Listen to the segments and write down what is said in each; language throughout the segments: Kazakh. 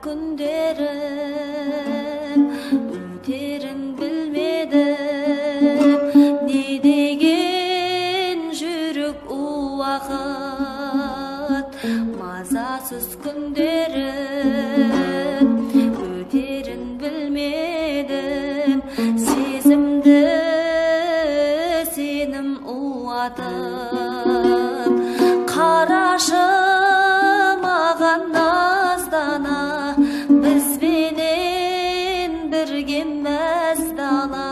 günlerim öterin bilmedim ne degen jürük uwagt mazasız günlerim öterin bilmedim sezimdi senim uwatıp karaşım ağan nazdana biz benen birge mestala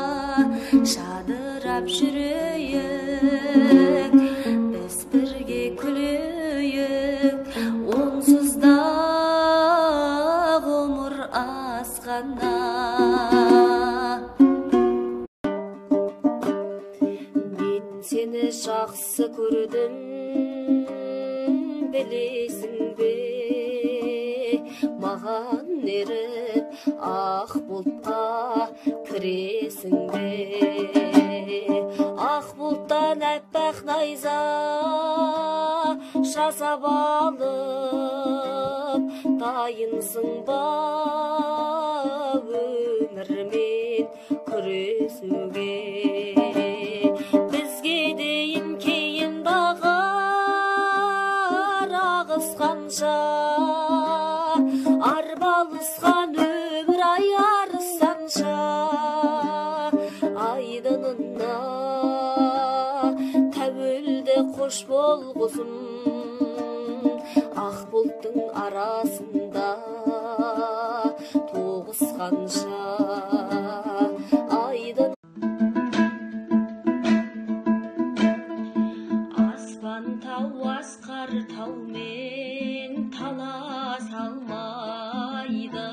şadırap jürüyük biz birge külüyük onsuz da umur azganda men seni жақсы көрдім білесің бе маған еріп ақ бұлтқа кіресің бе ақ бұлттан әппақ найза жасап алып дайынсың ба өмірмен күресуге бізге дейін кейін бағар ағысқанша арбалысқан өмір ай арыстанша айдынына тәуелді қош болғызым ақ бұлттың арасында тоғысқанша айдын аспан тау асқар таумен таласа алмайды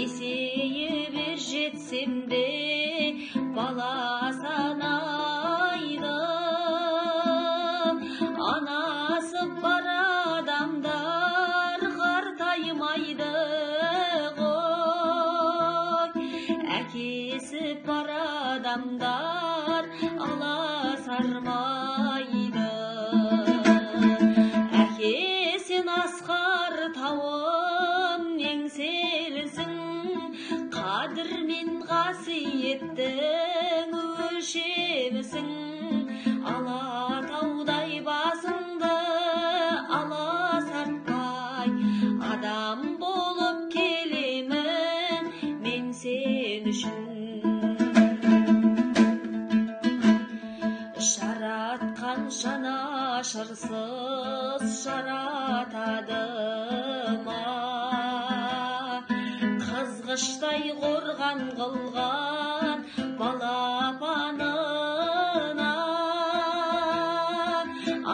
есейе бер жетсем де бала санайды анасы бар адамдар қартаймайды ғой әкесі бар адамдар аласармайды әке сен асқар тауым еңселісің қадір мен қасиеттің өлшемісің алатаудай басыңды аласартпай адам болып келемін мен сен үшін жаратқан жанашырсыз жаратады ма қызғыштай қорған қылған балапанына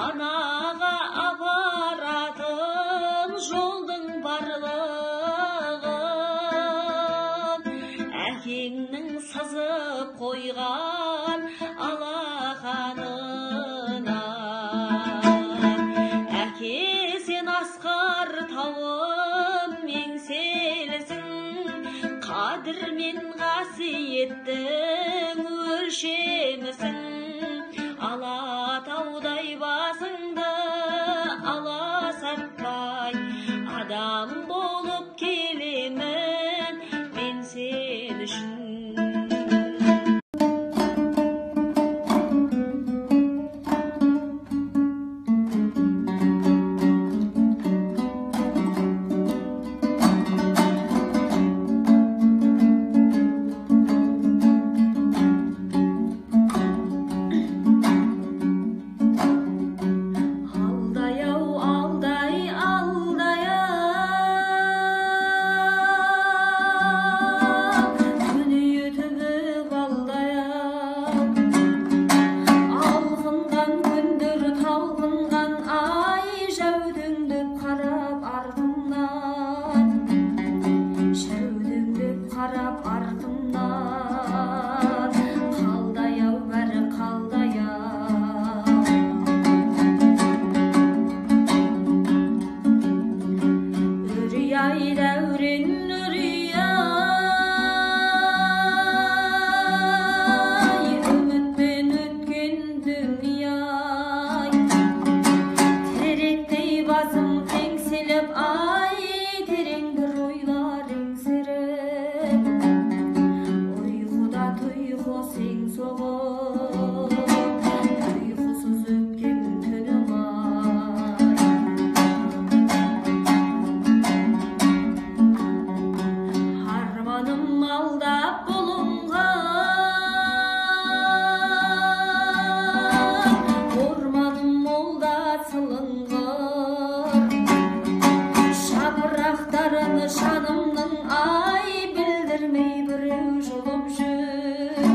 анаға апаратын жолдың барлығын әкеңнің сызып қойған алақанына әке сен асқар тауым еңселісің қадір мен қасиеттің өлшемісің алатаудай басыңды аласартпай адам болып келемін мен сен үшін басылынған шапырақтарын шанымның ай білдірмей біреу жұлып жүр.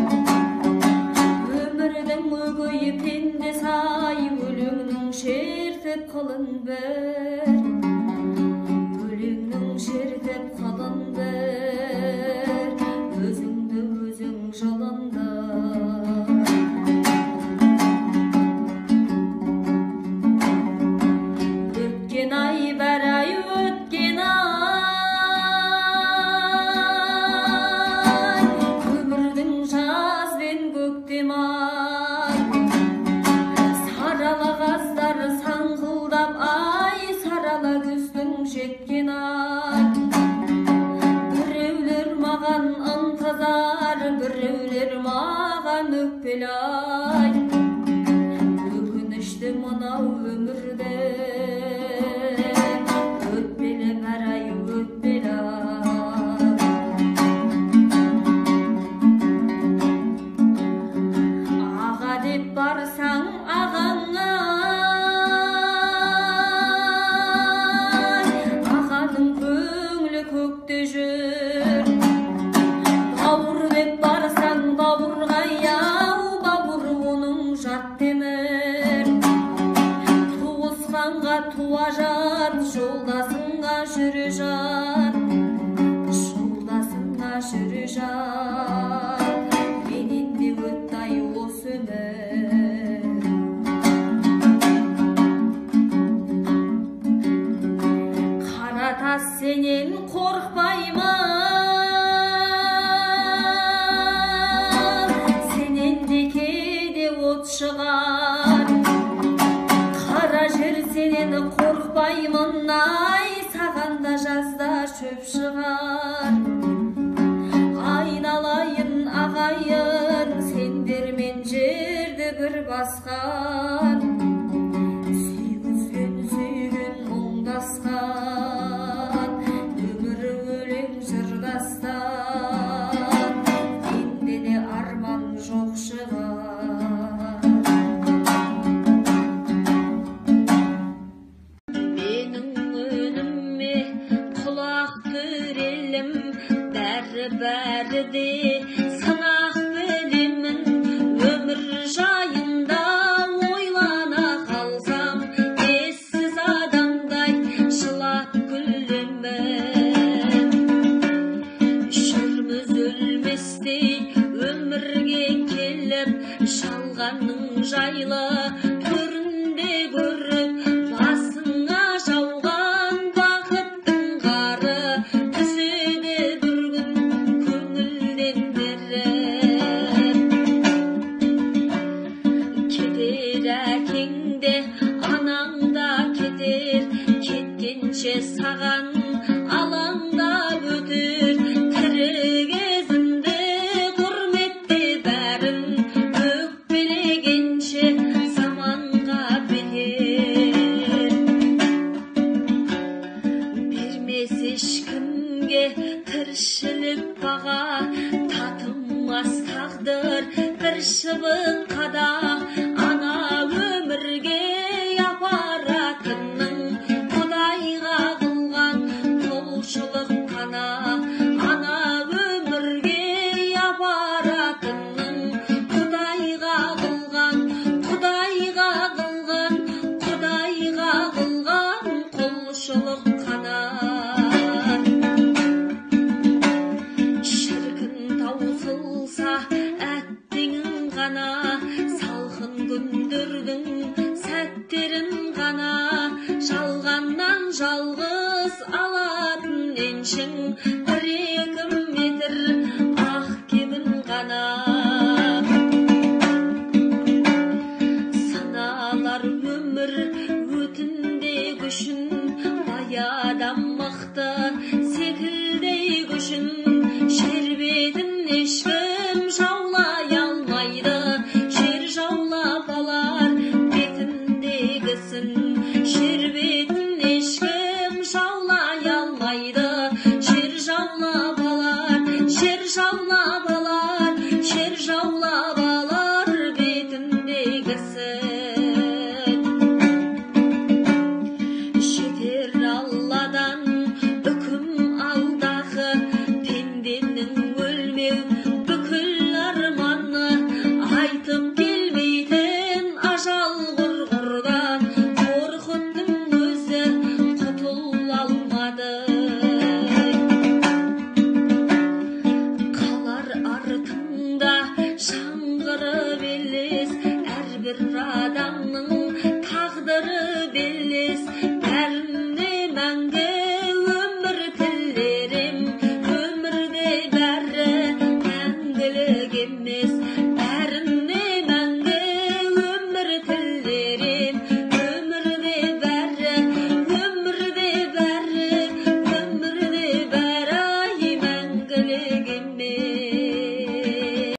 Өмірдің өгей пендесі ай өлеңнің шертіп қылын бір, өлеңнің шертіп қылын бір, өзіңді өзің жалында. Өткен ай бір ай өткен ай, өмірдің жаз бен көктем ай, сарала қаздар саңғылдап ай, сарала күздің жеткен ай. Біреулер маған ынтызар, біреулер маған өкпелі ай, өкінішті мынау өмірде өтпелі бір ай өтпелі ай. Аға деп барсаң ағаңа, ағаның көңілі көкте жүр. Бауыр деп барсаң бауырға яу, бауыр оның жат темір. Туысқанға туа жат, жолдасыңа жүре жат, жолдасыңа жүре жат. Менен де өтті ай осы өмір. Қара тас сенен қорықпаймын, сенен де кейде от шығар. Қара жер сенен қорықпаймын ай, саған да жазда шөп шығар. Айналайын ағайын, сендермен жерді бір басқан, сүйгізген сүйген мұңдасқан, өмір өлең жырдастан, менде де арман жоқ шығар. Менің өнімме құлақ түрелім, бәрі де сынақ білемін. Өмір жайында ойлана қалсам, ессіз адамдай жылап күлемін. Жүрміз өлместей өмірге келіп, жалғанның жайлы түрінде көріп, басыңа жауған бақыттың қары түседі бір күн көңілден бері. Кетер әкең де анаң да кетер, кеткенше саған алаңдап өтер. Тірі кезінде құрметте бәрін, өкпелегенше заманға бекер. Бермес ешкімге тіршілік баға, татымас тағдыр бір шыбық қада. Ана өмірге апаратынның Құдайға қылған құлшылық қана. Ана өмірге апаратынның Құдайға қылған құлшылық қана. Шіркін таусылса әттеңін ғана, салқын күндердің сәттерін ғана, жалғаннан жалғыз алатын еншің бір-екі метр ақ кебін ғана. Саналар өмір өтінде күшін,